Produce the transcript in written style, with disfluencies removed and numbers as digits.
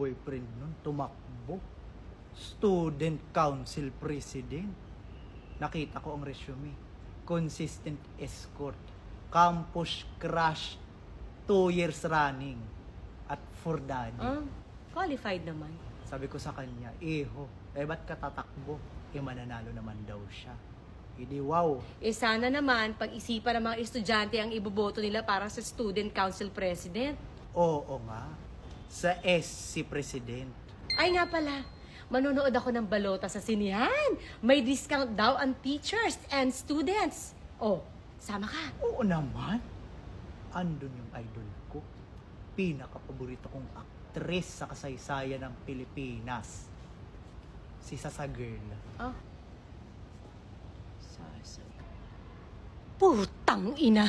boyfriend nun, tumakbo. Student Council President. Nakita ko ang resume. Consistent escort. Campus crush. 2 years running. At for daddy. Qualified naman. Sabi ko sa kanya, ba't ka tatakbo? Mananalo naman daw siya. Hindi, wow. Sana naman, pag-isipan ng mga estudyante ang iboboto nila para sa Student Council President. Oo nga. Sa S si President. Ay nga pala, manonood ako ng balota sa sinihan. May discount daw ang teachers and students. Sama ka. Oo naman. Andun yung idol ko. Pinaka-paborito kong aktres sa kasaysayan ng Pilipinas. Si Sasa Girl. Putang ina!